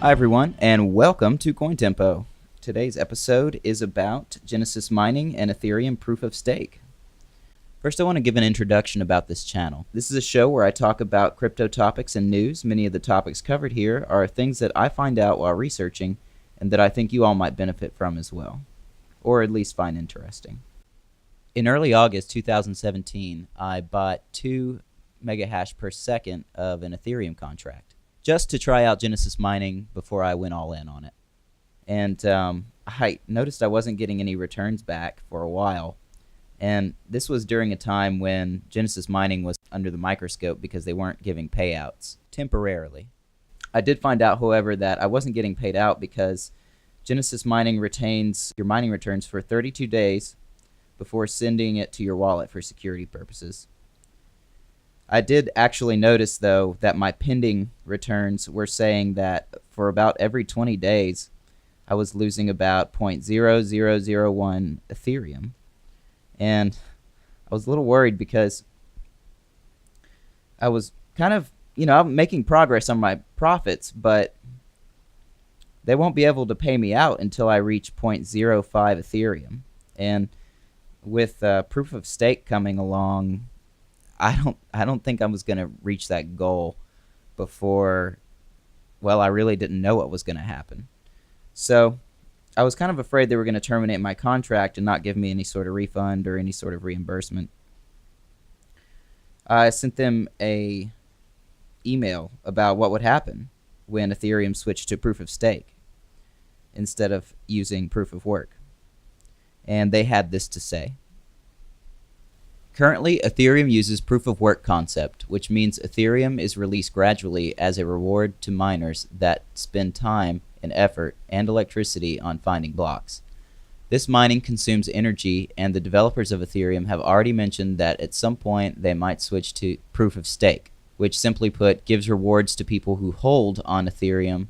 Hi everyone, and welcome to CoinTempo. Today's episode is about Genesis mining and Ethereum proof of stake. First, I want to give an introduction about this channel. This is a show where I talk about crypto topics and news. Many of the topics covered here are things that I find out while researching and that I think you all might benefit from as well, or at least find interesting. In early August 2017, I bought 2 megahash per second of an Ethereum contract, just to try out Genesis mining before I went all in on it. And I noticed I wasn't getting any returns back for a while. And this was during a time when Genesis mining was under the microscope because they weren't giving payouts temporarily. I did find out, however, that I wasn't getting paid out because Genesis mining retains your mining returns for 32 days before sending it to your wallet for security purposes. I did actually notice, though, that my pending returns were saying that for about every 20 days, I was losing about 0.0001 Ethereum. And I was a little worried because I was kind of, I'm making progress on my profits, but they won't be able to pay me out until I reach 0.05 Ethereum. And with proof of stake coming along, I don't think I was going to reach that goal before, well, I really didn't know what was going to happen. So I was kind of afraid they were going to terminate my contract and not give me any sort of refund or any sort of reimbursement. I sent them a email about what would happen when Ethereum switched to proof of stake instead of using proof of work. And they had this to say. Currently, Ethereum uses proof of work concept, which means Ethereum is released gradually as a reward to miners that spend time and effort and electricity on finding blocks. This mining consumes energy, and the developers of Ethereum have already mentioned that at some point they might switch to proof of stake, which simply put gives rewards to people who hold on Ethereum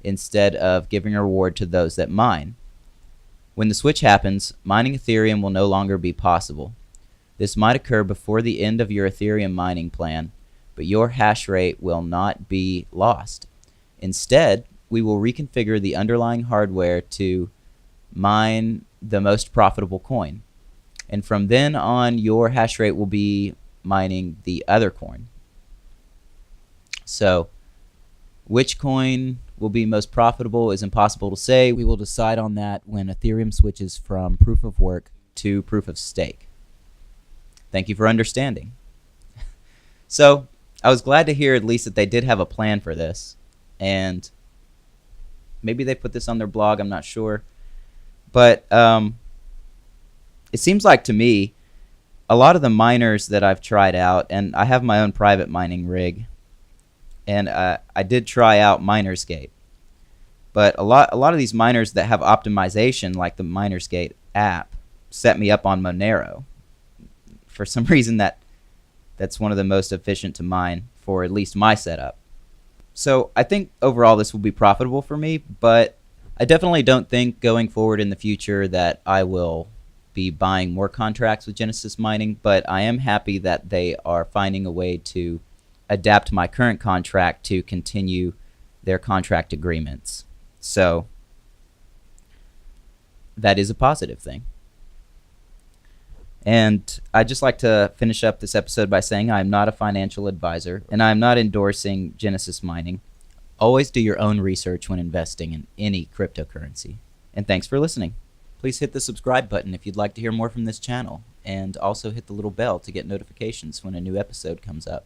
instead of giving a reward to those that mine. When the switch happens, mining Ethereum will no longer be possible. This might occur before the end of your Ethereum mining plan, but your hash rate will not be lost. Instead, we will reconfigure the underlying hardware to mine the most profitable coin. And from then on, your hash rate will be mining the other coin. So, which coin will be most profitable is impossible to say. We will decide on that when Ethereum switches from proof of work to proof of stake. Thank you for understanding. So, I was glad to hear at least that they did have a plan for this. And maybe they put this on their blog, I'm not sure. But it seems like to me, a lot of the miners that I've tried out, and I have my own private mining rig, and I did try out Minersgate. But a lot of these miners that have optimization, like the Minersgate app, set me up on Monero. For some reason, that's one of the most efficient to mine for at least my setup. So I think overall this will be profitable for me, but I definitely don't think going forward in the future that I will be buying more contracts with Genesis mining, but I am happy that they are finding a way to adapt my current contract to continue their contract agreements. So that is a positive thing. And I'd just like to finish up this episode by saying I'm not a financial advisor, and I'm not endorsing Genesis mining. Always do your own research when investing in any cryptocurrency. And thanks for listening. Please hit the subscribe button if you'd like to hear more from this channel, and also hit the little bell to get notifications when a new episode comes up.